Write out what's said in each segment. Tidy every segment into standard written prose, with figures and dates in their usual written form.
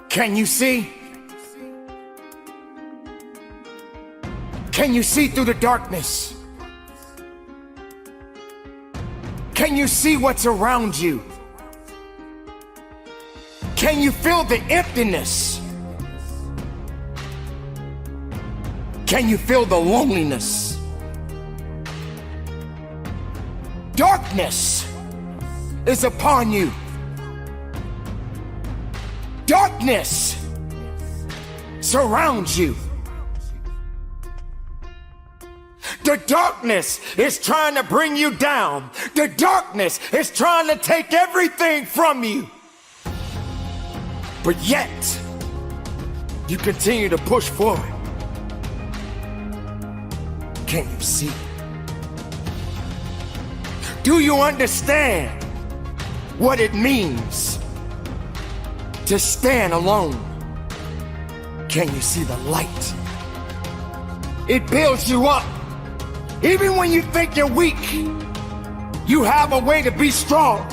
Can you see? Can you see through the darkness? Can you see what's around you? Can you feel the emptiness? Can you feel the loneliness? Darkness is upon you. Darkness surrounds you. The darkness is trying to bring you down. The darkness is trying to take everything from you. But yet, you continue to push forward. Can you see? Do you understand what it means to stand alone? Can you see the light? It builds you up. Even when you think you're weak, you have a way to be strong.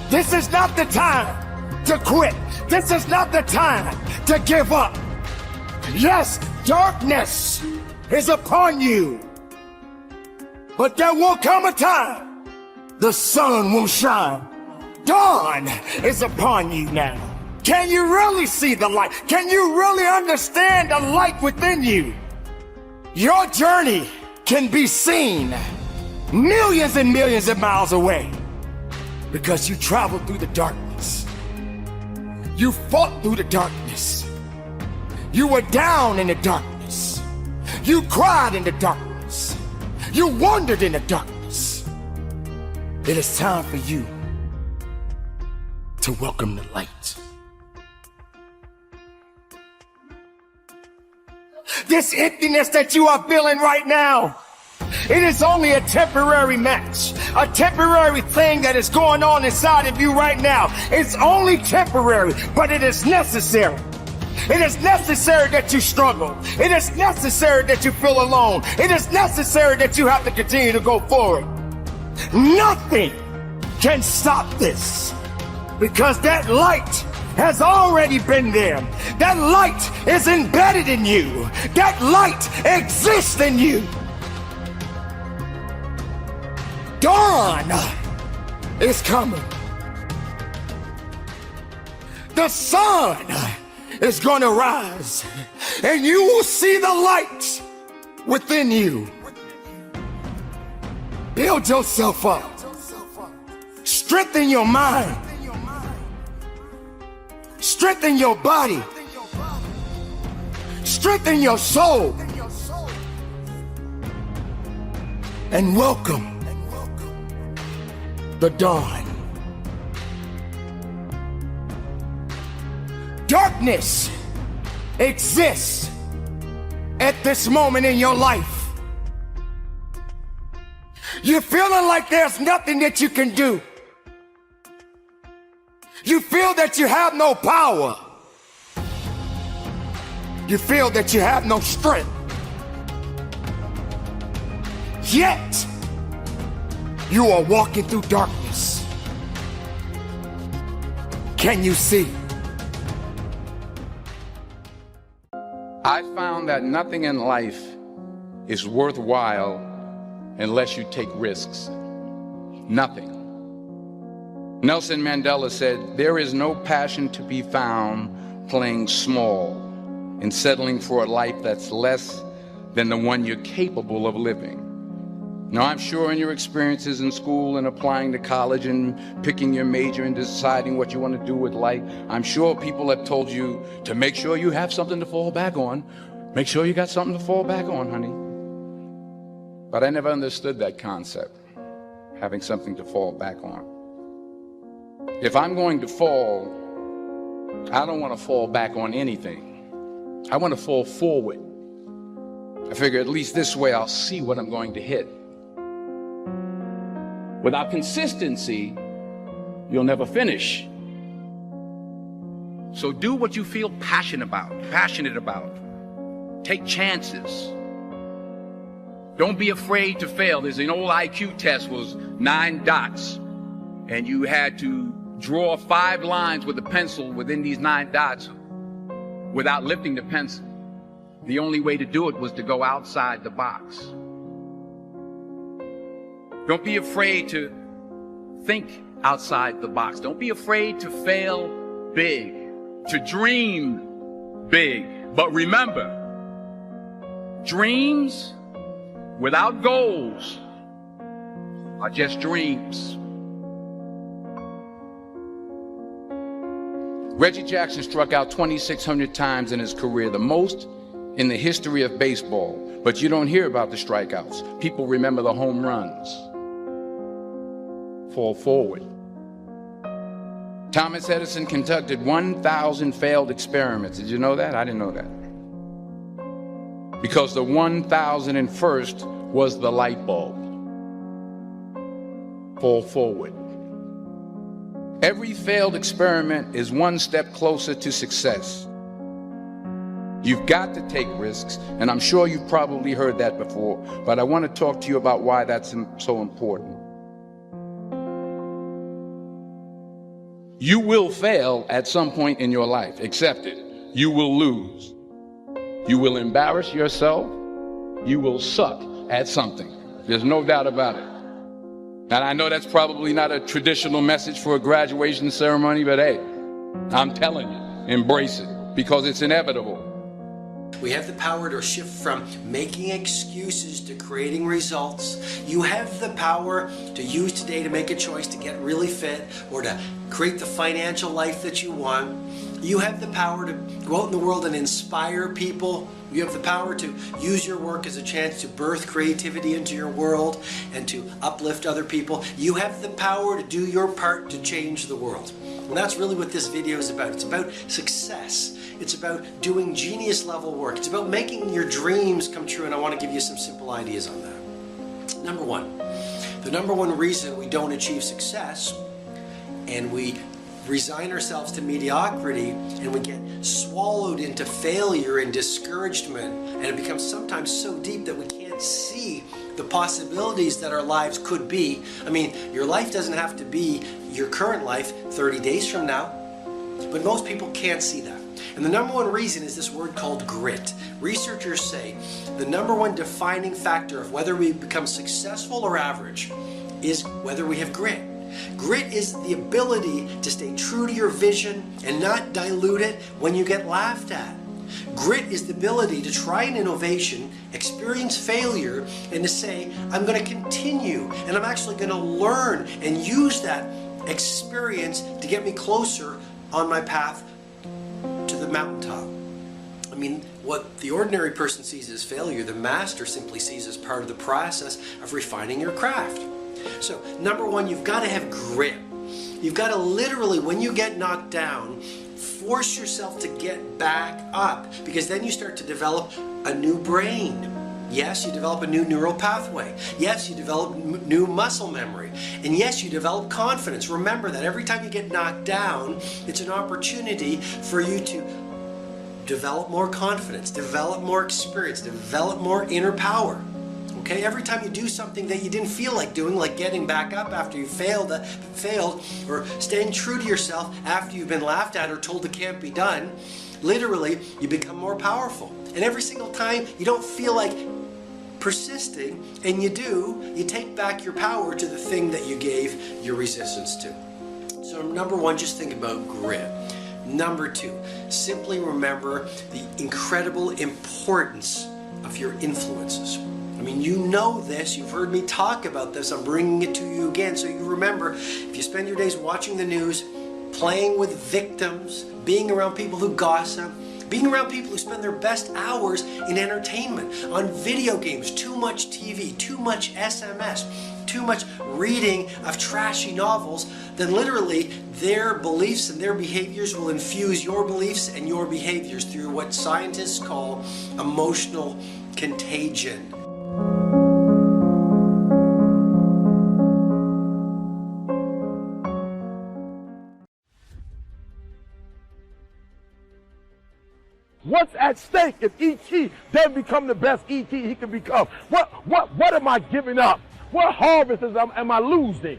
This is not the time to quit. This is not the time to give up. Yes, darkness is upon you, but there will come a time the sun will shine. Dawn is upon you now. Can you really see the light? Can you really understand the light within you? Your journey can be seen millions and millions of miles away because you traveled through the darkness. You fought through the darkness. You were down in the darkness. You cried in the darkness. You wandered in the darkness. It is time for you to welcome the light. This emptiness that you are feeling right now, it is only a temporary match, a temporary thing that is going on inside of you right now. It's only temporary, but it is necessary. It is necessary that you struggle. It is necessary that you feel alone. It is necessary that you have to continue to go forward. Nothing can stop this because that light has already been there. That light is embedded in you. That light exists in you. Dawn is coming. The sun is going to rise, and you will see the light within you. Build yourself up. Strengthen your mind. Strengthen your body. Strengthen your soul. And welcome the dawn. Darkness exists at this moment in your life. You're feeling like there's nothing that you can do. You feel that you have no power. You feel that you have no strength. Yet, you are walking through darkness. Can you see? I found that nothing in life is worthwhile unless you take risks. Nothing. Nelson Mandela said, "There is no passion to be found playing small and settling for a life that's less than the one you're capable of living." Now, I'm sure in your experiences in school and applying to college and picking your major and deciding what you want to do with life, I'm sure people have told you to make sure you have something to fall back on. Make sure you got something to fall back on, honey. But I never understood that concept, having something to fall back on. If I'm going to fall, I don't want to fall back on anything. I want to fall forward. I figure at least this way I'll see what I'm going to hit. Without consistency, you'll never finish. So do what you feel passionate about. Take chances. Don't be afraid to fail. There's an old IQ test, was 9 dots, and you had to draw 5 lines with a pencil within these 9 dots without lifting the pencil. The only way to do it was to go outside the box. Don't be afraid to think outside the box. Don't be afraid to fail big, to dream big. But remember, dreams without goals are just dreams. Reggie Jackson struck out 2,600 times in his career, the most in the history of baseball. But you don't hear about the strikeouts. People remember the home runs. Fall forward. Thomas Edison conducted 1,000 failed experiments. Did you know that? I didn't know that. Because the 1,001st was the light bulb. Fall forward. Every failed experiment is one step closer to success. You've got to take risks, and I'm sure you've probably heard that before, but I want to talk to you about why that's so important. You will fail at some point in your life. Accept it. You will lose. You will embarrass yourself. You will suck at something. There's no doubt about it. And I know that's probably not a traditional message for a graduation ceremony, but hey, I'm telling you, embrace it, because it's inevitable. We have the power to shift from making excuses to creating results. You have the power to use today to make a choice to get really fit or to create the financial life that you want. You have the power to go out in the world and inspire people. You have the power to use your work as a chance to birth creativity into your world and to uplift other people. You have the power to do your part to change the world. And that's really what this video is about. It's about success. It's about doing genius level work. It's about making your dreams come true, and I want to give you some simple ideas on that. Number one, the number one reason we don't achieve success and we resign ourselves to mediocrity and we get swallowed into failure and discouragement, and it becomes sometimes so deep that we can't see the possibilities that our lives could be. I mean, your life doesn't have to be your current life 30 days from now, but most people can't see that. And the number one reason is this word called grit. Researchers say the number one defining factor of whether we become successful or average is whether we have grit. Grit is the ability to stay true to your vision and not dilute it when you get laughed at. Grit is the ability to try an innovation, experience failure, and to say, I'm going to continue, and I'm actually going to learn and use that experience to get me closer on my path to the mountaintop. I mean, what the ordinary person sees as failure, the master simply sees as part of the process of refining your craft. So, number one, you've got to have grit. You've got to literally, when you get knocked down, force yourself to get back up, because then you start to develop a new brain. Yes, you develop a new neural pathway. Yes, you develop new muscle memory. And yes, you develop confidence. Remember that every time you get knocked down, it's an opportunity for you to develop more confidence, develop more experience, develop more inner power. Okay, every time you do something that you didn't feel like doing, like getting back up after you failed, or staying true to yourself after you've been laughed at or told it can't be done, literally, you become more powerful. And every single time you don't feel like persisting, and you do, you take back your power to the thing that you gave your resistance to. So number one, just think about grit. Number two, simply remember the incredible importance of your influences. I mean, you know this, you've heard me talk about this, I'm bringing it to you again so you remember. If you spend your days watching the news, playing with victims, being around people who gossip, being around people who spend their best hours in entertainment, on video games, too much TV, too much SMS, too much reading of trashy novels, then literally their beliefs and their behaviors will infuse your beliefs and your behaviors through what scientists call emotional contagion. What's at stake if E.T. doesn't become the best E.T. he can become? What am I giving up? What harvest am I losing?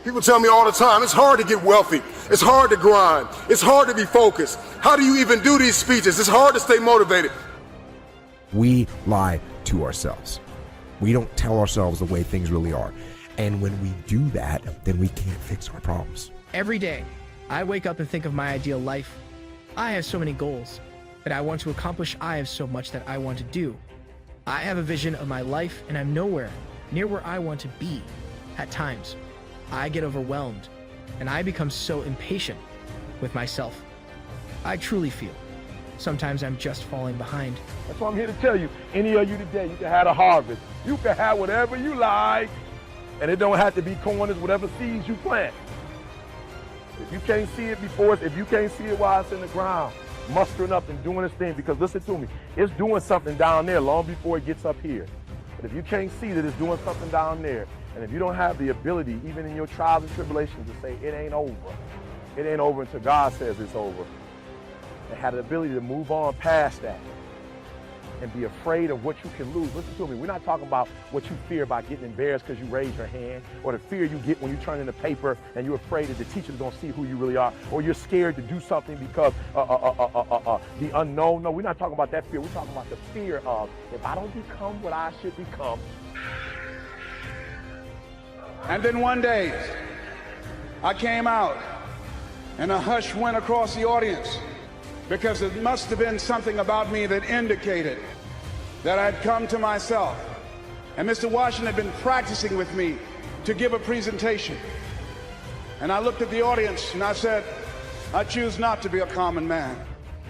People tell me all the time, it's hard to get wealthy. It's hard to grind. It's hard to be focused. How do you even do these speeches? It's hard to stay motivated. We lie to ourselves. We don't tell ourselves the way things really are. And when we do that, then we can't fix our problems. Every day, I wake up and think of my ideal life. I have so many goals that I want to accomplish. I have so much that I want to do. I have a vision of my life, and I'm nowhere near where I want to be. At times, I get overwhelmed, and I become so impatient with myself. I truly feel sometimes I'm just falling behind. That's why I'm here to tell you, any of you today, you can have a harvest. You can have whatever you like, and it don't have to be corners, whatever seeds you plant. If you can't see it before, if you can't see it while it's in the ground, mustering up and doing its thing, because listen to me, it's doing something down there long before it gets up here. But if you can't see that it's doing something down there, and if you don't have the ability, even in your trials and tribulations, to say it ain't over until God says it's over, and have the ability to move on past that and be afraid of what you can lose. Listen to me, we're not talking about what you fear about getting embarrassed because you raise your hand, or the fear you get when you turn in the paper and you're afraid that the teacher's gonna see who you really are, or you're scared to do something because the unknown. No, we're not talking about that fear. We're talking about the fear of, if I don't become what I should become. And then one day, I came out, and a hush went across the audience, because it must have been something about me that indicated that I'd come to myself. And Mr. Washington had been practicing with me to give a presentation. And I looked at the audience and I said, I choose not to be a common man.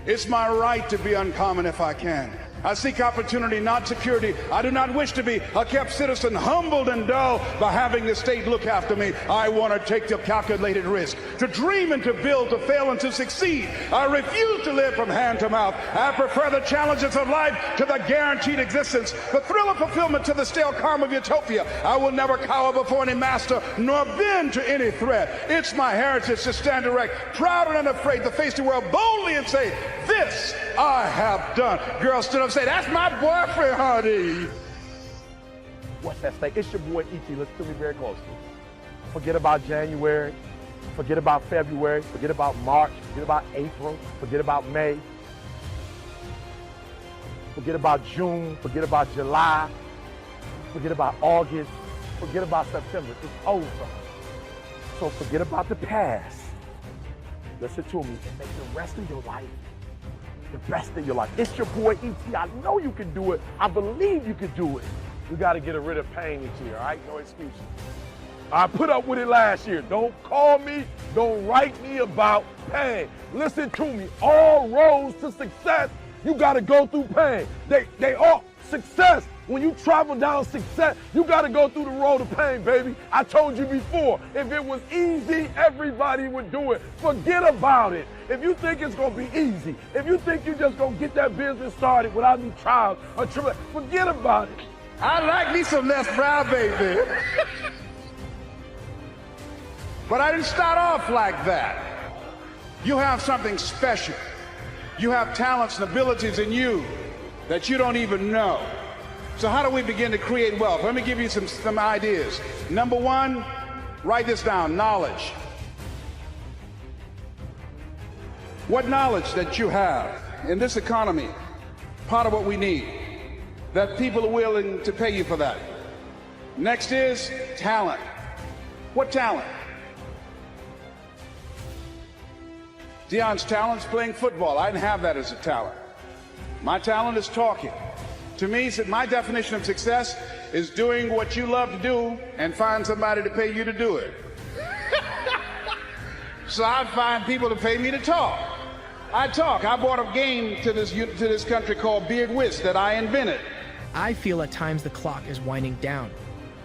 It's my right to be uncommon if I can. I seek opportunity, not security. I do not wish to be a kept citizen, humbled and dull by having the state look after me. I want to take the calculated risk, to dream and to build, to fail and to succeed. I refuse to live from hand to mouth. I prefer the challenges of life to the guaranteed existence, the thrill of fulfillment to the stale calm of utopia. I will never cower before any master, nor bend to any threat. It's my heritage to stand erect, proud and unafraid, to face the world boldly and say, this I have done. Girl stood up and said, that's my boyfriend, honey. What's that stake? It's your boy E.T. Listen to me very closely. Forget about January. Forget about February. Forget about March. Forget about April. Forget about May. Forget about June. Forget about July. Forget about August. Forget about September. It's over. So forget about the past. Listen to me and make the rest of your life the best of your life. It's your boy E.T. I know you can do it. I believe you can do it. We got to get rid of pain each year, all right? No excuses. I put up with it last year. Don't call me. Don't write me about pain. Listen to me. All roads to success, you got to go through pain. They all success. When you travel down success, you got to go through the road of pain, baby. I told you before, if it was easy, everybody would do it. Forget about it. If you think it's going to be easy, if you think you're just going to get that business started without any trials or tribulations, forget about it. I like me some Les Brown, baby. But I didn't start off like that. You have something special. You have talents and abilities in you that you don't even know. So how do we begin to create wealth? Let me give you some ideas. Number one, write this down, knowledge. What knowledge that you have in this economy, part of what we need, that people are willing to pay you for that. Next is talent. What talent? Dion's talent's playing football. I didn't have that as a talent. My talent is talking. To me, my definition of success is doing what you love to do and find somebody to pay you to do it. So I find people to pay me to talk. I talk. I brought a game to this country called Beard Whist that I invented. I feel at times the clock is winding down.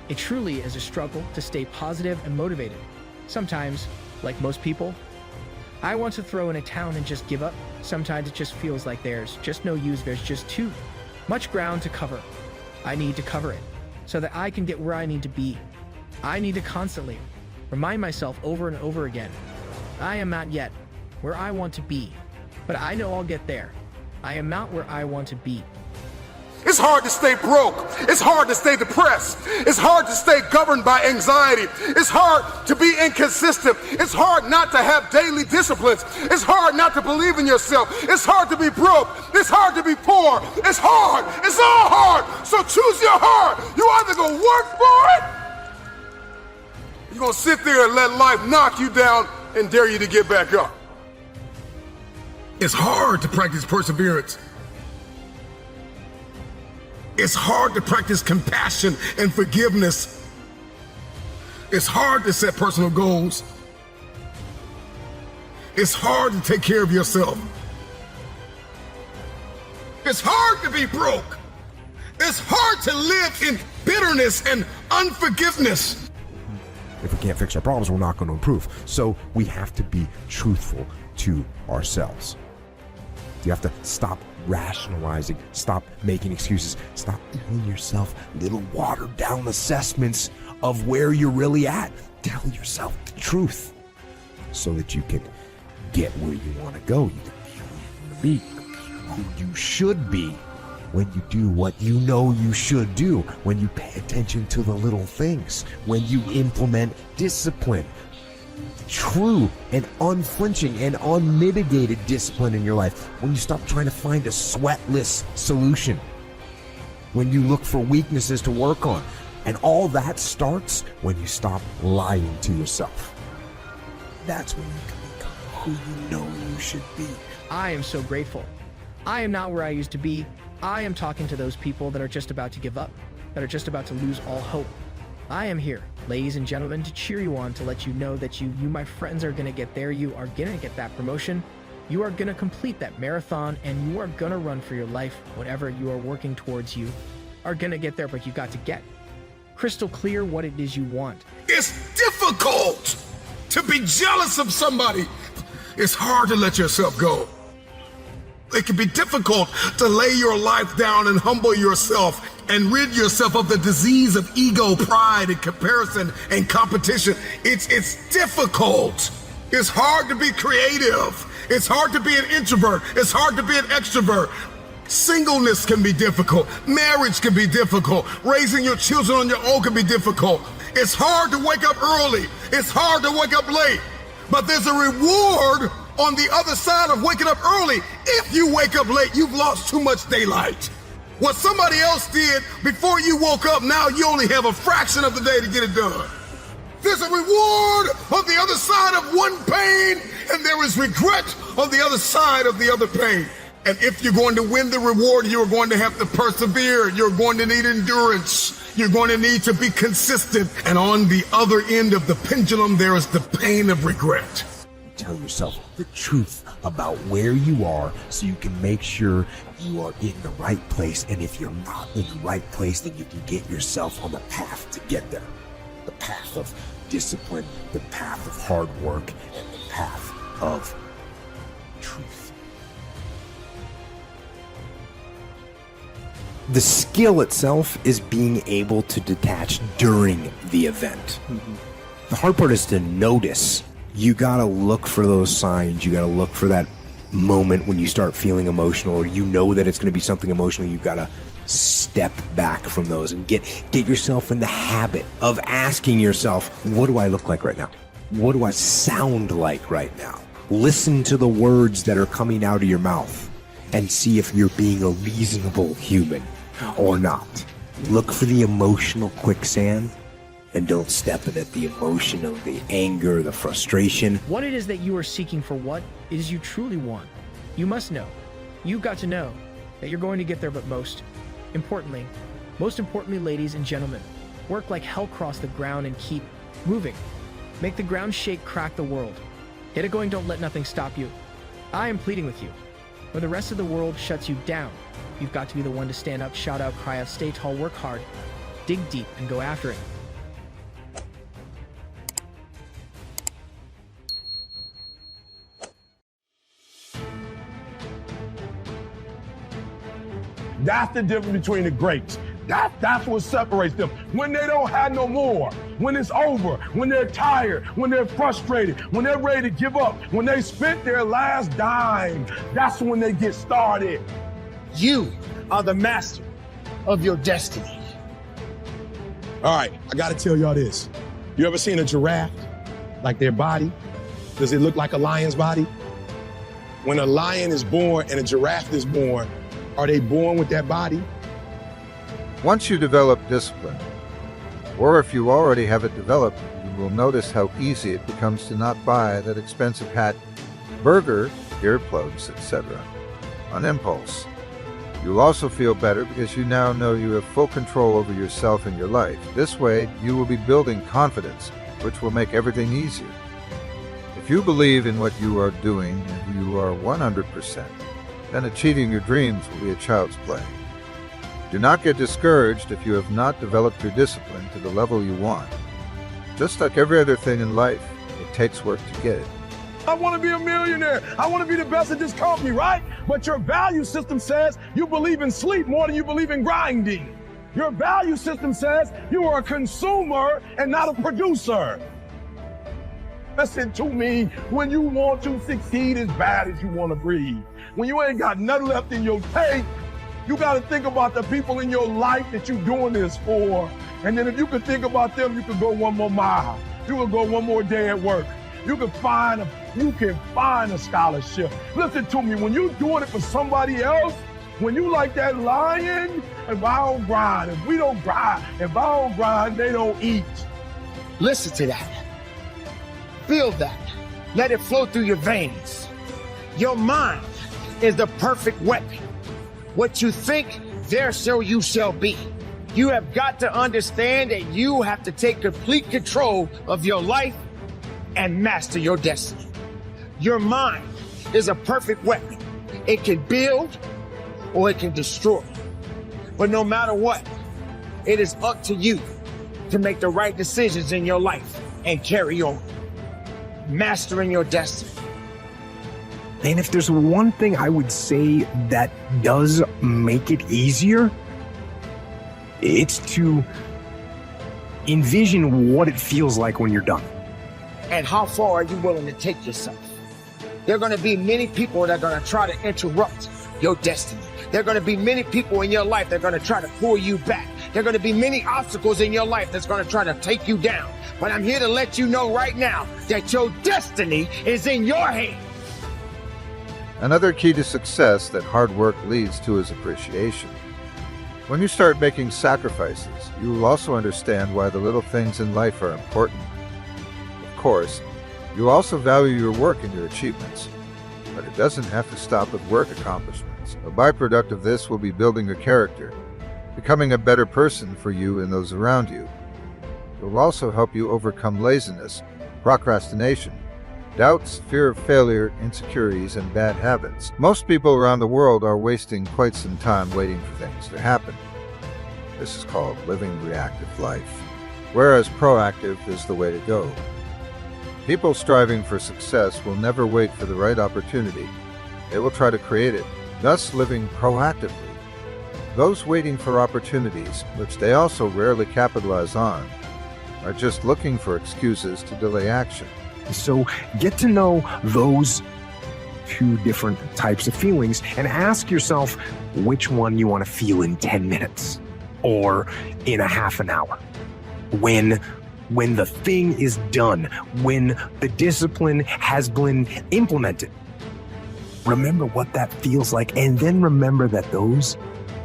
It truly is a struggle to stay positive and motivated. Sometimes, like most people, I want to throw in a towel and just give up. Sometimes it just feels like there's just no use, there's just too much ground to cover. I need to cover it so that I can get where I need to be. I need to constantly remind myself over and over again, I am not yet where I want to be, but I know I'll get there. I am not where I want to be, It's hard to stay broke. It's hard to stay depressed. It's hard to stay governed by anxiety. It's hard to be inconsistent. It's hard not to have daily disciplines. It's hard not to believe in yourself. It's hard to be broke. It's hard to be poor. It's hard. It's all hard. So choose your heart. You either gonna work for it, you're gonna sit there and let life knock you down and dare you to get back up. It's hard to practice perseverance. It's hard to practice compassion and forgiveness. It's hard to set personal goals. It's hard to take care of yourself. It's hard to be broke. It's hard to live in bitterness and unforgiveness. If we can't fix our problems, we're not going to improve. So we have to be truthful to ourselves. You have to stop rationalizing, stop making excuses, stop telling yourself little watered down assessments of where you're really at. Tell yourself the truth so that you can get where you want to go. You can be who you should be when you do what you know you should do, when you pay attention to the little things, when you implement discipline. True and unflinching and unmitigated discipline in your life. When you stop trying to find a sweatless solution. When you look for weaknesses to work on. And all that starts when you stop lying to yourself. That's when you can become who you know you should be. I am so grateful. I am not where I used to be. I am talking to those people that are just about to give up, that are just about to lose all hope. I am here, ladies and gentlemen, to cheer you on, to let you know that you my friends, are going to get there. You are going to get that promotion. You are going to complete that marathon, and you are going to run for your life. Whatever you are working towards, you are going to get there, but you got to get crystal clear what it is you want. It's difficult to be jealous of somebody. It's hard to let yourself go. It can be difficult to lay your life down and humble yourself and rid yourself of the disease of ego, pride, and comparison and competition. It's difficult. It's hard to be creative. It's hard to be an introvert. It's hard to be an extrovert. Singleness can be difficult. Marriage can be difficult. Raising your children on your own can be difficult. It's hard to wake up early. It's hard to wake up late. But there's a reward on the other side of waking up early. If you wake up late, you've lost too much daylight. What somebody else did before you woke up, now you only have a fraction of the day to get it done. There's a reward on the other side of one pain, and there is regret on the other side of the other pain. And if you're going to win the reward, you're going to have to persevere. You're going to need endurance. You're going to need to be consistent. And on the other end of the pendulum, there is the pain of regret. Tell yourself the truth about where you are so you can make sure you are in the right place. And if you're not in the right place, then you can get yourself on the path to get there. The path of discipline, the path of hard work, and the path of truth. The skill itself is being able to detach during the event. The hard part is to notice. You gotta look for those signs. You gotta look for that moment when you start feeling emotional, or you know that it's gonna be something emotional. You gotta step back from those and get yourself in the habit of asking yourself, what do I look like right now? What do I sound like right now? Listen to the words that are coming out of your mouth and see if you're being a reasonable human or not. Look for the emotional quicksand and don't step in it. The emotion of the anger, the frustration. What it is that you are seeking for, what it is you truly want. You must know. You've got to know that you're going to get there, but most importantly, ladies and gentlemen, work like hell across the ground and keep moving. Make the ground shake, crack the world. Get it going, don't let nothing stop you. I am pleading with you. When the rest of the world shuts you down, you've got to be the one to stand up, shout out, cry out, stay tall, work hard, dig deep, and go after it. That's the difference between the greats. That's what separates them. When they don't have no more, when it's over, when they're tired, when they're frustrated, when they're ready to give up, when they spent their last dime, that's when they get started. You are the master of your destiny. All right, I gotta tell y'all this. You ever seen a giraffe? Like their body? Does it look like a lion's body? When a lion is born and a giraffe is born, are they born with that body? Once you develop discipline, or if you already have it developed, you will notice how easy it becomes to not buy that expensive hat, burger, earplugs, etc. on impulse. You'll also feel better because you now know you have full control over yourself and your life. This way, you will be building confidence, which will make everything easier. If you believe in what you are doing and you are 100%, then achieving your dreams will be a child's play. Do not get discouraged if you have not developed your discipline to the level you want. Just like every other thing in life, it takes work to get it. I want to be a millionaire. I want to be the best at this company, right? But your value system says you believe in sleep more than you believe in grinding. Your value system says you are a consumer and not a producer. Listen to me, when you want to succeed as bad as you want to breathe, when you ain't got nothing left in your tank, you got to think about the people in your life that you're doing this for. And then if you could think about them, you could go one more mile. You could go one more day at work. You can find a scholarship. Listen to me, when you're doing it for somebody else, when you like that lion, if I don't grind, if we don't grind, if I don't grind, they don't eat. Listen to that. Feel that. Let it flow through your veins. Your mind is the perfect weapon. What you think, there so you shall be. You have got to understand that you have to take complete control of your life and master your destiny. Your mind is a perfect weapon. It can build or it can destroy. But no matter what, it is up to you to make the right decisions in your life and carry on, mastering your destiny. And if there's one thing I would say that does make it easier, it's to envision what it feels like when you're done. And how far are you willing to take yourself? There are going to be many people that are going to try to interrupt your destiny. There are going to be many people in your life that are going to try to pull you back. There are going to be many obstacles in your life that's going to try to take you down. But I'm here to let you know right now that your destiny is in your hands. Another key to success that hard work leads to is appreciation. When you start making sacrifices, you will also understand why the little things in life are important. Of course, you also value your work and your achievements, but it doesn't have to stop with work accomplishments. A byproduct of this will be building your character, becoming a better person for you and those around you. It will also help you overcome laziness, procrastination, doubts, fear of failure, insecurities, and bad habits. Most people around the world are wasting quite some time waiting for things to happen. This is called living reactive life, whereas proactive is the way to go. People striving for success will never wait for the right opportunity. They will try to create it, thus living proactively. Those waiting for opportunities, which they also rarely capitalize on, are just looking for excuses to delay action. So get to know those two different types of feelings and ask yourself which one you want to feel in 10 minutes or in a half an hour. When the thing is done, when the discipline has been implemented, remember what that feels like, and then remember that those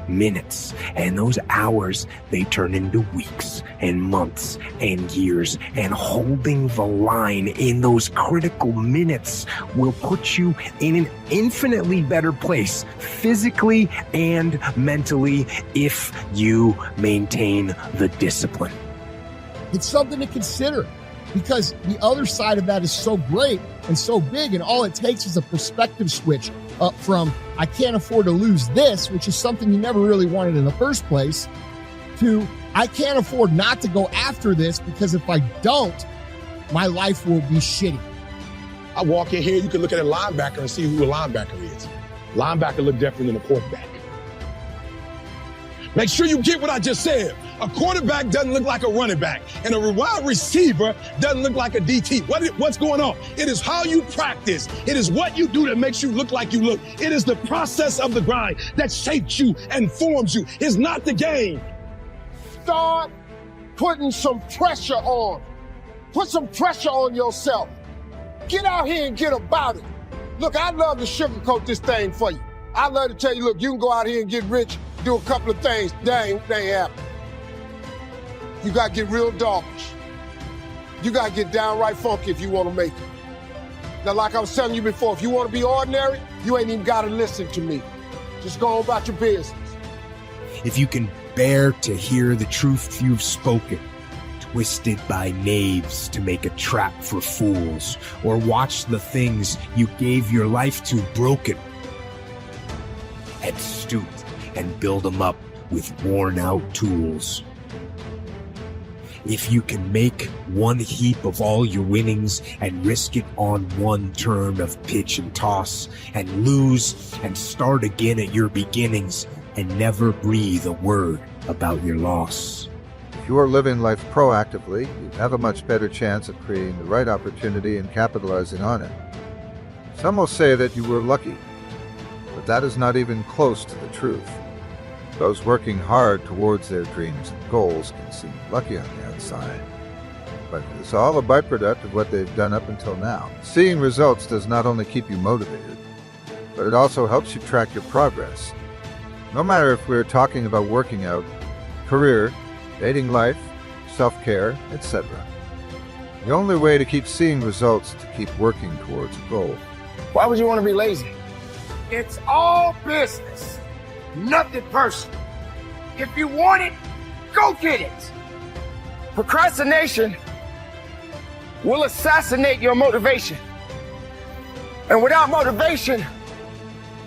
minutes and those hours, they turn into weeks and months and years, and holding the line in those critical minutes will put you in an infinitely better place physically and mentally if you maintain the discipline. It's something to consider, because the other side of that is so great and so big, and all it takes is a perspective switch up from I can't afford to lose this, which is something you never really wanted in the first place, to I can't afford not to go after this, because if I don't, my life will be shitty. I walk in here, you can look at a linebacker and see who a linebacker is. Linebacker look different than a quarterback. Make sure you get what I just said. A quarterback doesn't look like a running back, and a wide receiver doesn't look like a DT. What's going on? It is how you practice. It is what you do that makes you look like you look. It is the process of the grind that shapes you and forms you. It's not the game. Start putting some pressure on. Put some pressure on yourself. Get out here and get about it. Look, I'd love to sugarcoat this thing for you. I'd love to tell you, look, you can go out here and get rich, do a couple of things. They ain't happening. You got to get real doggish. You got to get downright funky if you want to make it. Now, like I was telling you before, if you want to be ordinary, you ain't even got to listen to me. Just go on about your business. If you can bear to hear the truth you've spoken, twisted by knaves to make a trap for fools, or watch the things you gave your life to broken, and stoop and build them up with worn-out tools. If you can make one heap of all your winnings and risk it on one turn of pitch and toss, and lose and start again at your beginnings, and never breathe a word about your loss. If you are living life proactively, you have a much better chance of creating the right opportunity and capitalizing on it. Some will say that you were lucky, but that is not even close to the truth. Those working hard towards their dreams and goals can seem lucky on the outside, but it is all a byproduct of what they've done up until now. Seeing results does not only keep you motivated, but it also helps you track your progress. No matter if we're talking about working out, career, dating life, self-care, etc. The only way to keep seeing results is to keep working towards a goal. Why would you want to be lazy? It's all business, nothing personal. If you want it, go get it. Procrastination will assassinate your motivation. And without motivation,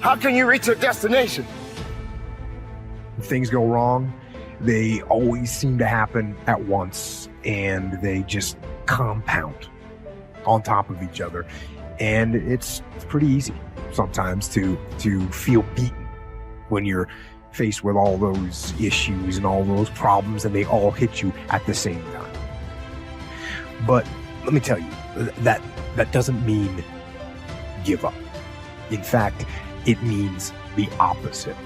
how can you reach your destination? If things go wrong, they always seem to happen at once, and they just compound on top of each other. And it's pretty easy sometimes to feel beaten when you're faced with all those issues and all those problems, and they all hit you at the same time. But let me tell you, that doesn't mean give up. In fact, it means the opposite.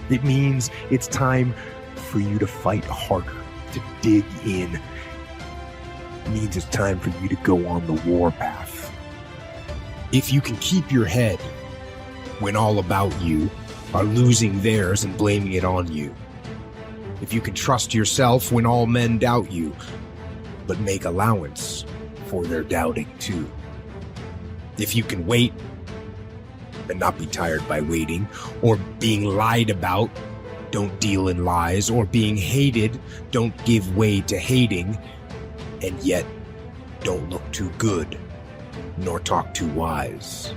It means it's time for you to fight harder, to dig in. It means it's time for you to go on the warpath. If you can keep your head when all about you are losing theirs and blaming it on you. If you can trust yourself when all men doubt you, but make allowance for their doubting too. If you can wait and not be tired by waiting, or being lied about, don't deal in lies, or being hated, don't give way to hating, and yet don't look too good, nor talk too wise.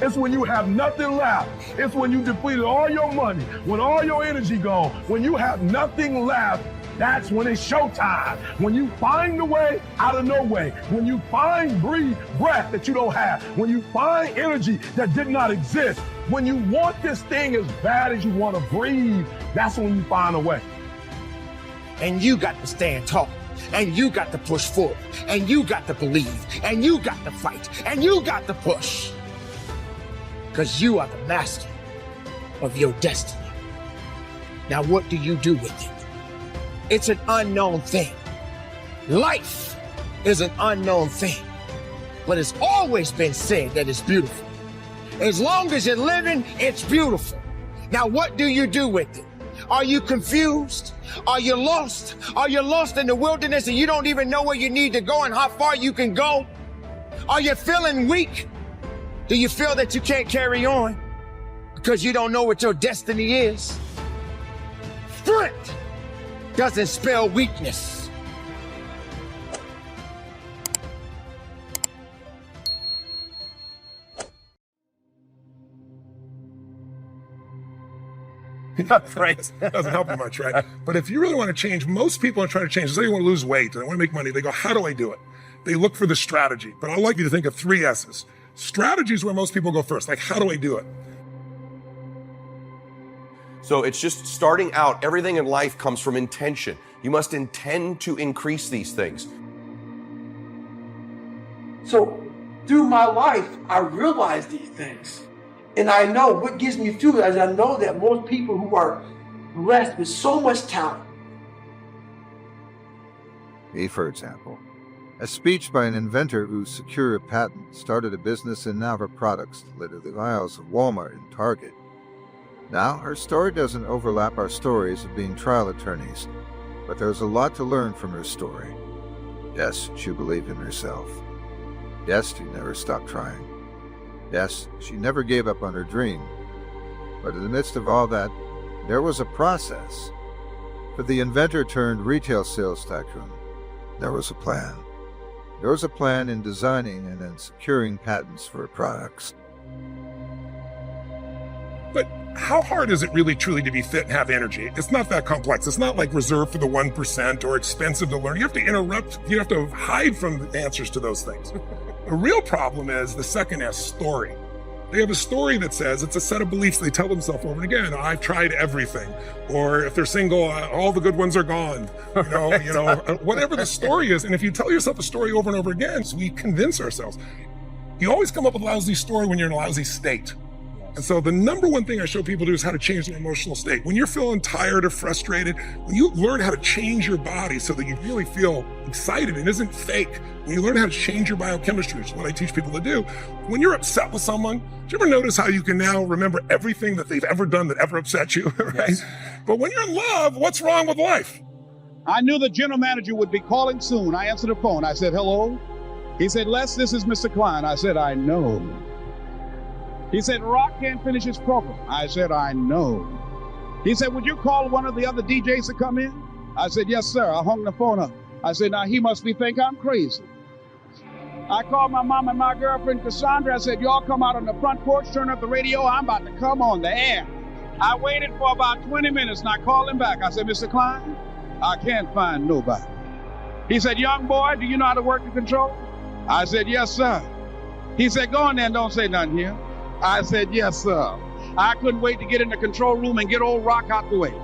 It's when you have nothing left. It's when you depleted all your money, when all your energy gone, when you have nothing left. That's when it's showtime. When you find the way out of no way. When you find breath that you don't have. When you find energy that did not exist. When you want this thing as bad as you want to breathe, that's when you find a way. And you got to stand tall. And you got to push forward. And you got to believe. And you got to fight. And you got to push. Because you are the master of your destiny. Now what do you do with it? It's an unknown thing. Life is an unknown thing. But it's always been said that it's beautiful. As long as you're living, it's beautiful. Now, what do you do with it? Are you confused? Are you lost? Are you lost in the wilderness and you don't even know where you need to go and how far you can go? Are you feeling weak? Do you feel that you can't carry on because you don't know what your destiny is? Strength doesn't spell weakness. Right. Doesn't help you much, right? But if you really want to change, most people are trying to change. They say they want to lose weight, they want to make money. They go, how do I do it? They look for the strategy. But I'd like you to think of 3 S's. Strategy is where most people go first. Like, how do I do it? So it's just starting out. Everything in life comes from intention. You must intend to increase these things. So through my life, I realize these things. And I know what gives me fuel is I know that most people who are blessed with so much talent. Me, for example. A speech by an inventor who secured a patent, started a business, and now her products litter the aisles of Walmart and Target. Now, her story doesn't overlap our stories of being trial attorneys, but there's a lot to learn from her story. Yes, she believed in herself. Yes, she never stopped trying. Yes, she never gave up on her dream. But in the midst of all that, there was a process. For the inventor turned retail sales tycoon, there was a plan. There was a plan in designing and in securing patents for her products. But how hard is it really truly to be fit and have energy? It's not that complex. It's not like reserved for the 1% or expensive to learn. You have to interrupt. You have to hide from the answers to those things. The real problem is the second S, story. They have a story that says it's a set of beliefs they tell themselves over and again. I've tried everything. Or if they're single, all the good ones are gone. Whatever the story is. And if you tell yourself a story over and over again, so we convince ourselves. You always come up with a lousy story when you're in a lousy state. And so the number one thing I show people to do is how to change their emotional state. When you're feeling tired or frustrated, when you learn how to change your body so that you really feel excited and isn't fake, when you learn how to change your biochemistry, which is what I teach people to do, when you're upset with someone, do you ever notice how you can now remember everything that they've ever done that ever upset you, right? Yes. But when you're in love, what's wrong with life? I knew the general manager would be calling soon. I answered the phone. I said, hello. He said, Les, this is Mr. Klein. I said, I know. He said, Rock can't finish his program. I said, I know. He said, would you call one of the other DJs to come in? I said, yes, sir. I hung the phone up. I said, now he must think I'm crazy. I called my mom and my girlfriend, Cassandra. I said, y'all come out on the front porch, turn up the radio. I'm about to come on the air. I waited for about 20 minutes and I called him back. I said, Mr. Klein, I can't find nobody. He said, young boy, do you know how to work the control? I said, yes, sir. He said, go in there and don't say nothing here. I said, yes, sir. I couldn't wait to get in the control room and get old Rock out the way.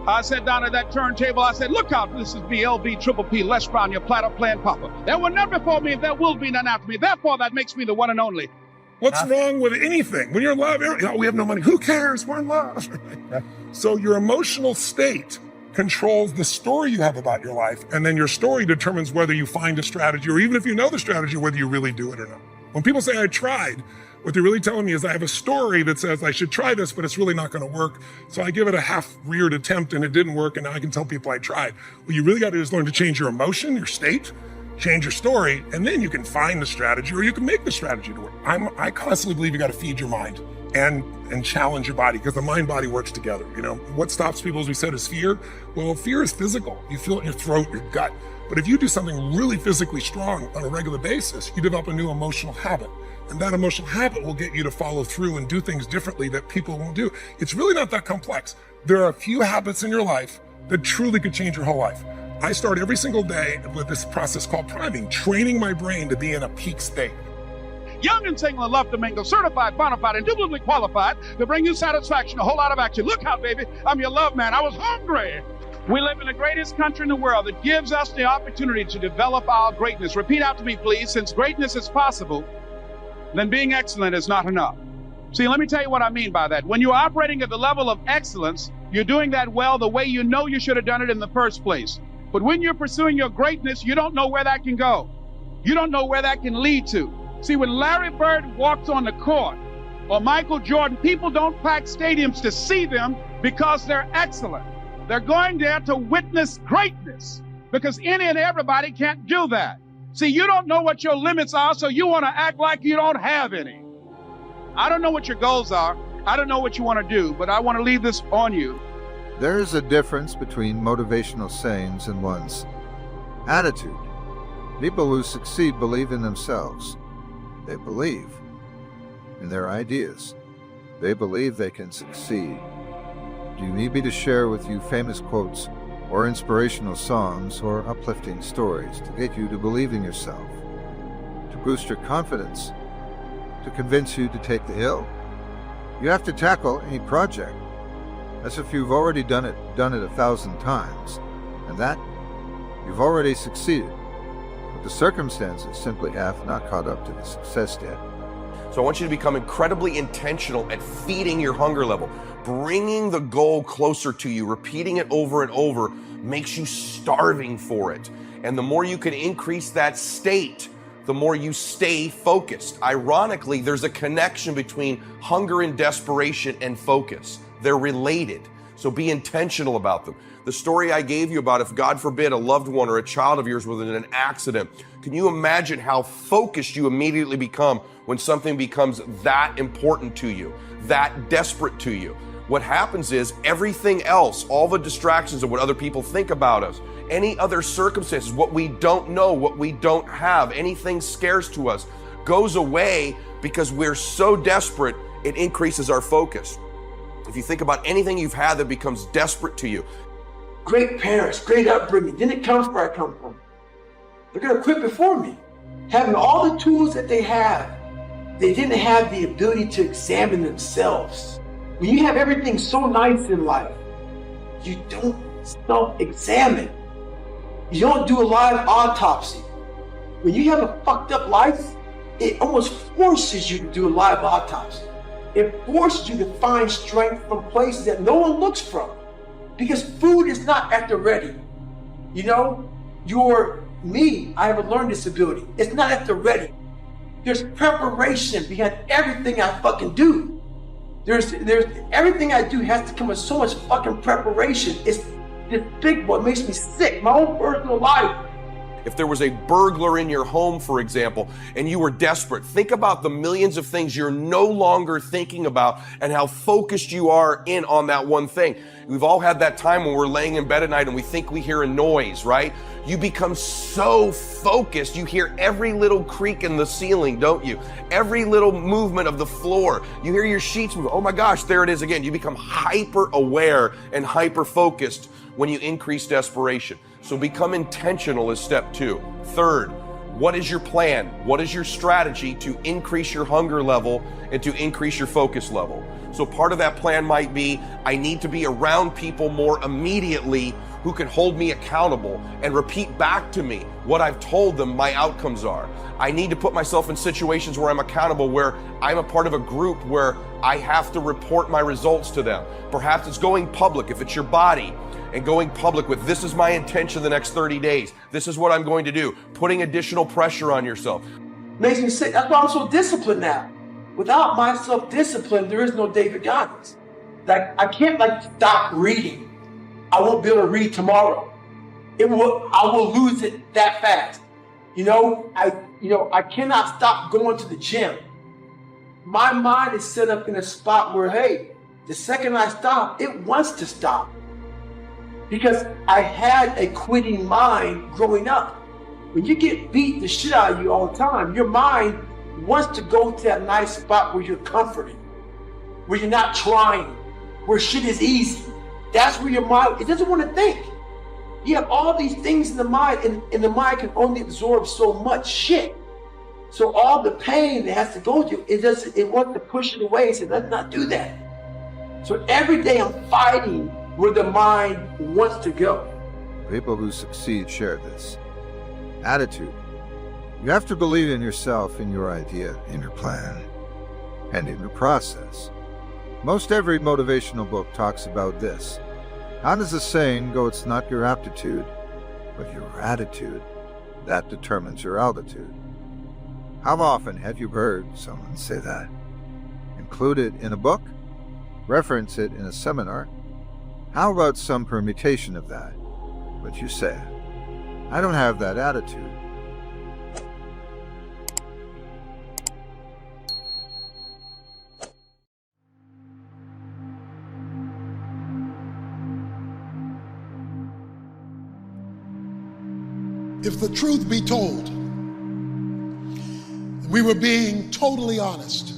I sat down at that turntable. I said, look out, this is BLB Triple P, Les Brown, your platter playing papa. There were none before me, and there will be none after me. Therefore, that makes me the one and only. What's wrong with anything? When you're in love, we have no money. Who cares? We're in love. So your emotional state controls the story you have about your life, and then your story determines whether you find a strategy, or even if you know the strategy, whether you really do it or not. When people say I tried, what they're really telling me is I have a story that says I should try this, but it's really not going to work. So I give it a half-reared attempt and it didn't work, and now I can tell people I tried. What you really got to do is learn to change your emotion, your state, change your story, and then you can find the strategy, or you can make the strategy to work. I constantly believe you got to feed your mind and challenge your body, because the mind-body works together. What stops people, as we said, is fear. Well, fear is physical. You feel it in your throat, your gut. But if you do something really physically strong on a regular basis, you develop a new emotional habit. And that emotional habit will get you to follow through and do things differently that people won't do. It's really not that complex. There are a few habits in your life that truly could change your whole life. I start every single day with this process called priming, training my brain to be in a peak state. Young and single and love to mingle, certified, bona fide, indubitably qualified to bring you satisfaction, a whole lot of action. Look out, baby, I'm your love man. I was hungry. We live in the greatest country in the world that gives us the opportunity to develop our greatness. Repeat after me, please. Since greatness is possible, then being excellent is not enough. See, let me tell you what I mean by that. When you're operating at the level of excellence, you're doing that well the way you know you should have done it in the first place. But when you're pursuing your greatness, you don't know where that can go. You don't know where that can lead to. See, when Larry Bird walks on the court, or Michael Jordan, people don't pack stadiums to see them because they're excellent. They're going there to witness greatness, because any and everybody can't do that. See, you don't know what your limits are, so you want to act like you don't have any. I don't know what your goals are. I don't know what you want to do, but I want to leave this on you. There is a difference between motivational sayings and one's attitude. People who succeed believe in themselves. They believe in their ideas. They believe they can succeed. Do you need me to share with you famous quotes or inspirational songs or uplifting stories to get you to believe in yourself, to boost your confidence, to convince you to take the hill? You have to tackle any project. as if you've already done it 1,000 times, and that you've already succeeded. But the circumstances simply have not caught up to the success yet. So I want you to become incredibly intentional at feeding your hunger level. Bringing the goal closer to you, repeating it over and over, makes you starving for it. And the more you can increase that state, the more you stay focused. Ironically, there's a connection between hunger and desperation and focus. They're related. So be intentional about them. The story I gave you about if, God forbid, a loved one or a child of yours was in an accident, can you imagine how focused you immediately become when something becomes that important to you, that desperate to you? What happens is everything else, all the distractions of what other people think about us, any other circumstances, what we don't know, what we don't have, anything scarce to us, goes away because we're so desperate, it increases our focus. If you think about anything you've had that becomes desperate to you. Great parents, great upbringing, didn't come where I come from. They're gonna quit before me. Having all the tools that they have, they didn't have the ability to examine themselves. When you have everything so nice in life, you don't self-examine. You don't do a live autopsy. When you have a fucked up life, it almost forces you to do a live autopsy. It forces you to find strength from places that no one looks from. Because food is not at the ready. You know, I have a learning disability. It's not at the ready. There's preparation behind everything I fucking do. There's everything I do has to come with so much fucking preparation. It's this big boy makes me sick. My own personal life. If there was a burglar in your home, for example, and you were desperate, think about the millions of things you're no longer thinking about and how focused you are in on that one thing. We've all had that time when we're laying in bed at night and we think we hear a noise, right? You become so focused, you hear every little creak in the ceiling, don't you? Every little movement of the floor. You hear your sheets move. Oh my gosh, there it is again. You become hyper aware and hyper focused when you increase desperation. So become intentional is step 2. Third, what is your plan? What is your strategy to increase your hunger level and to increase your focus level? So part of that plan might be, I need to be around people more immediately who can hold me accountable and repeat back to me what I've told them my outcomes are. I need to put myself in situations where I'm accountable, where I'm a part of a group where I have to report my results to them. Perhaps it's going public if it's your body, and going public with, this is my intention the next 30 days. This is what I'm going to do. Putting additional pressure on yourself. Makes me sick. That's why I'm so disciplined now. Without my self-discipline, there is no David Goggins. Like, I can't stop reading. I won't be able to read tomorrow. I will lose it that fast. I cannot stop going to the gym. My mind is set up in a spot where, hey, the second I stop, it wants to stop. Because I had a quitting mind growing up. When you get beat the shit out of you all the time, your mind wants to go to that nice spot where you're comforted, where you're not trying, where shit is easy. That's where your mind, it doesn't want to think. You have all these things in the mind, and the mind can only absorb so much shit. So all the pain that has to go through, it wants to push it away and say, let's not do that. So every day I'm fighting where the mind wants to go. People who succeed share this. Attitude. You have to believe in yourself, in your idea, in your plan, and in the process. Most every motivational book talks about this. How does the saying go? It's not your aptitude, but your attitude that determines your altitude. How often have you heard someone say that? Include it in a book? Reference it in a seminar? How about some permutation of that? But you say, I don't have that attitude. If the truth be told, we were being totally honest.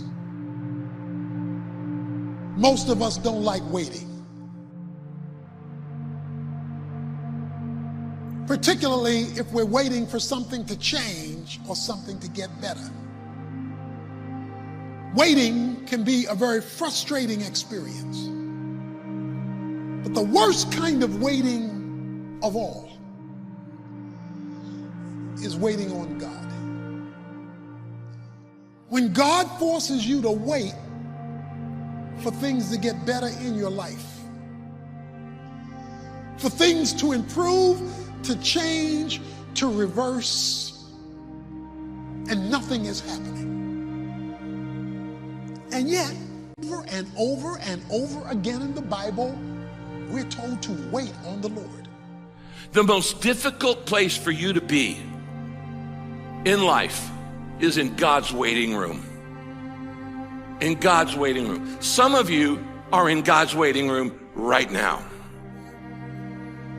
Most of us don't like waiting. Particularly if we're waiting for something to change or something to get better. Waiting can be a very frustrating experience. But the worst kind of waiting of all is waiting on God. When God forces you to wait for things to get better in your life, for things to improve, to change, to reverse, and nothing is happening. And yet, over and over again in the Bible, we're told to wait on the Lord. The most difficult place for you to be in life is in God's waiting room. In God's waiting room. Some of you are in God's waiting room right now.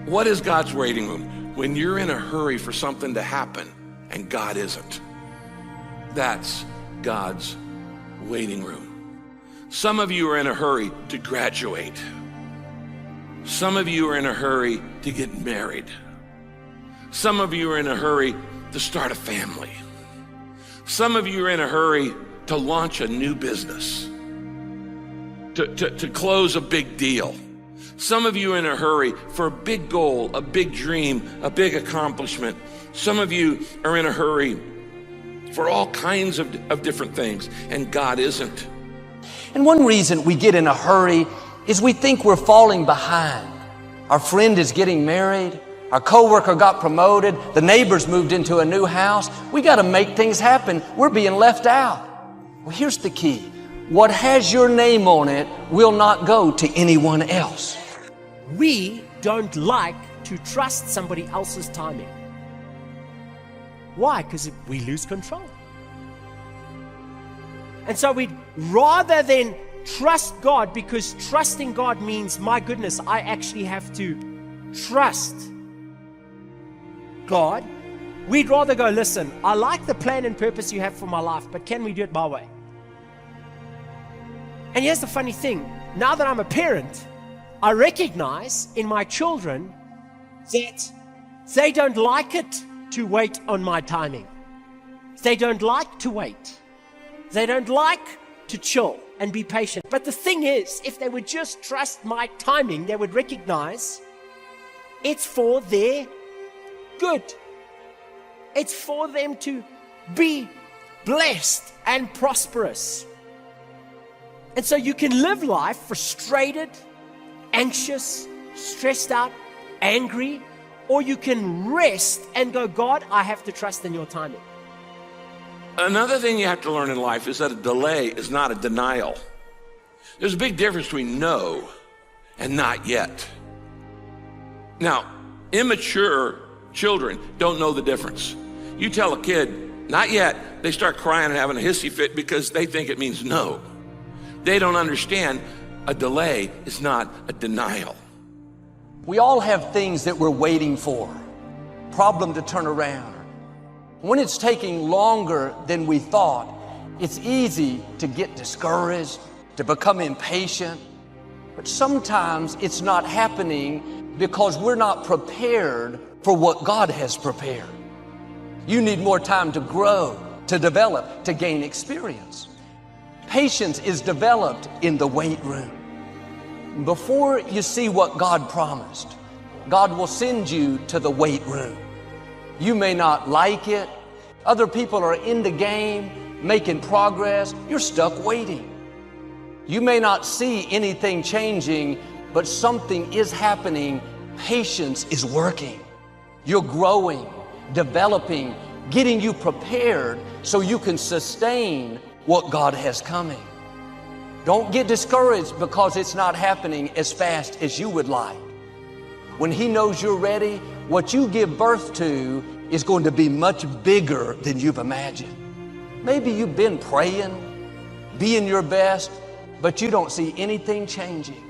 What is God's waiting room? When you're in a hurry for something to happen and God isn't. That's God's waiting room. Some of you are in a hurry to graduate. Some of you are in a hurry to get married. Some of you are in a hurry to start a family. Some of you are in a hurry to launch a new business, to close a big deal. Some of you are in a hurry for a big goal, a big dream, a big accomplishment. Some of you are in a hurry for all kinds of different things, and God isn't. And one reason we get in a hurry is we think we're falling behind. Our friend is getting married. Our coworker got promoted. The neighbors moved into a new house. We got to make things happen. We're being left out. Well, here's the key. What has your name on it will not go to anyone else. We don't like to trust somebody else's timing. Why? Because we lose control. And so we'd rather than trust God, because trusting God means, my goodness, I actually have to trust God. We'd rather go, listen, I like the plan and purpose you have for my life, but can we do it my way? And here's the funny thing. Now that I'm a parent, I recognize in my children that they don't like it to wait on my timing. They don't like to wait. They don't like to chill and be patient. But the thing is, if they would just trust my timing, they would recognize it's for their good. It's for them to be blessed and prosperous. And so you can live life frustrated, anxious, stressed out, angry, or you can rest and go, God, I have to trust in your timing. Another thing you have to learn in life is that a delay is not a denial. There's a big difference between no and not yet. Now, immature children don't know the difference. You tell a kid, not yet, they start crying and having a hissy fit because they think it means no. They don't understand a delay is not a denial. We all have things that we're waiting for, problem to turn around. When it's taking longer than we thought, it's easy to get discouraged, to become impatient. But sometimes it's not happening because we're not prepared for what God has prepared. You need more time to grow, to develop, to gain experience. Patience is developed in the wait room. Before you see what God promised, God will send you to the wait room. You may not like it. Other people are in the game, making progress. You're stuck waiting. You may not see anything changing, but something is happening. Patience is working. You're growing, developing, getting you prepared so you can sustain what God has coming. Don't get discouraged because it's not happening as fast as you would like. When He knows you're ready, what you give birth to is going to be much bigger than you've imagined. Maybe you've been praying, being your best, but you don't see anything changing.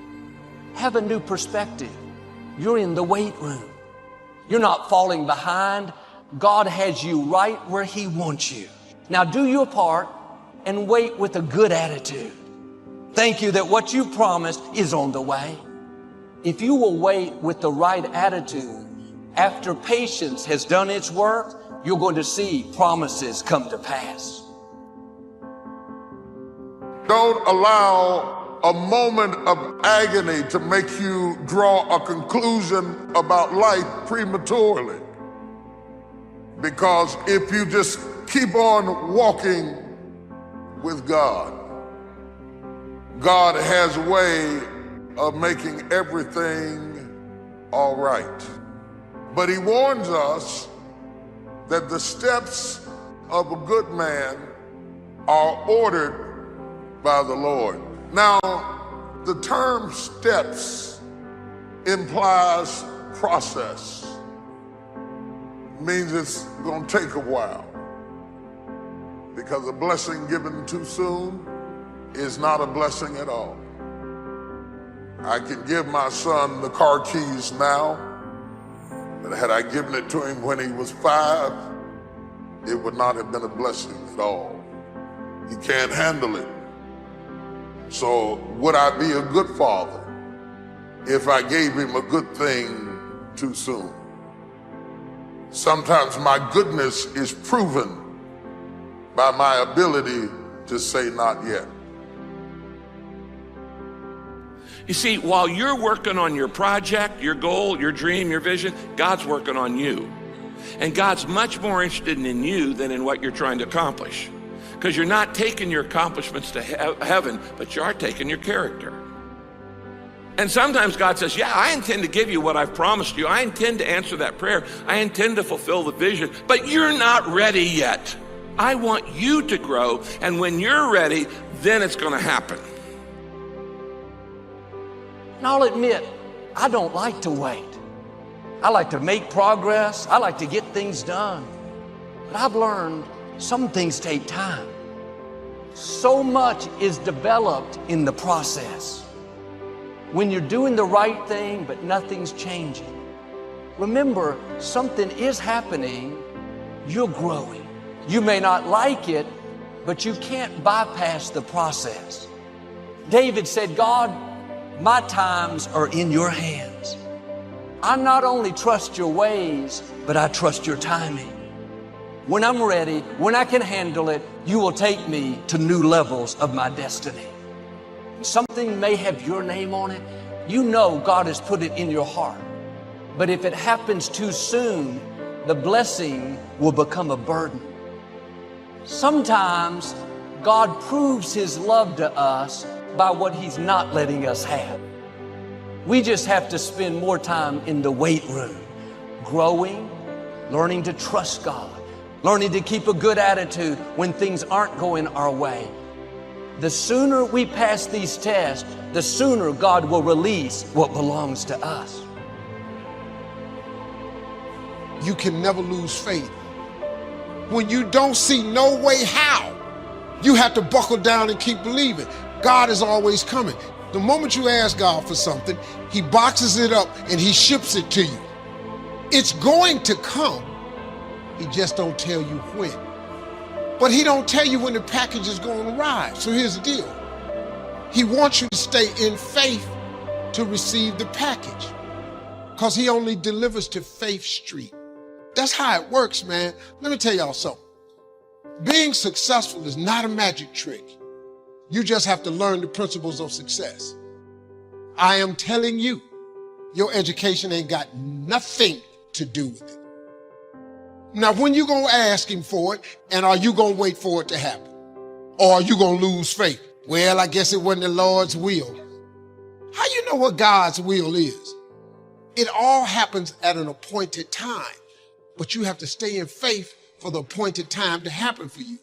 Have a new perspective. You're in the wait room. You're not falling behind. God has you right where He wants you. Now do your part and wait with a good attitude. Thank you that what you promised is on the way. If you will wait with the right attitude, after patience has done its work, you're going to see promises come to pass. Don't allow a moment of agony to make you draw a conclusion about life prematurely. Because if you just keep on walking with God, God has a way of making everything all right. But he warns us that the steps of a good man are ordered by the Lord. Now, the term steps implies process. Means it's going to take a while. Because a blessing given too soon is not a blessing at all. I can give my son the car keys now, but had I given it to him when he was 5, it would not have been a blessing at all. He can't handle it. So would I be a good father if I gave him a good thing too soon? Sometimes my goodness is proven by my ability to say not yet. You see, while you're working on your project, your goal, your dream, your vision, God's working on you. And God's much more interested in you than in what you're trying to accomplish. Because you're not taking your accomplishments to heaven, but you are taking your character. And sometimes God says, yeah, I intend to give you what I've promised you. I intend to answer that prayer. I intend to fulfill the vision, but you're not ready yet. I want you to grow, and when you're ready, then it's going to happen. And I'll admit, I don't like to wait. I like to make progress. I like to get things done. But I've learned some things take time. So much is developed in the process. When you're doing the right thing, but nothing's changing, remember, something is happening. You're growing. You may not like it, but you can't bypass the process. David said, God, my times are in your hands. I not only trust your ways, but I trust your timing. When I'm ready, when I can handle it, you will take me to new levels of my destiny. Something may have your name on it. You know God has put it in your heart. But if it happens too soon, the blessing will become a burden. Sometimes God proves his love to us by what he's not letting us have. We just have to spend more time in the weight room, growing, learning to trust God, learning to keep a good attitude when things aren't going our way. The sooner we pass these tests, the sooner God will release what belongs to us. You can never lose faith. When you don't see no way how, you have to buckle down and keep believing. God is always coming. The moment you ask God for something, he boxes it up and he ships it to you. It's going to come. He just don't tell you when. But he don't tell you when the package is going to arrive. So here's the deal. He wants you to stay in faith to receive the package, because he only delivers to Faith Street. That's how it works, man. Let me tell y'all something. Being successful is not a magic trick. You just have to learn the principles of success. I am telling you, your education ain't got nothing to do with it. Now, when you gonna ask him for it, and are you gonna wait for it to happen? Or are you gonna lose faith? Well, I guess it wasn't the Lord's will. How you know what God's will is? It all happens at an appointed time, but you have to stay in faith for the appointed time to happen for you.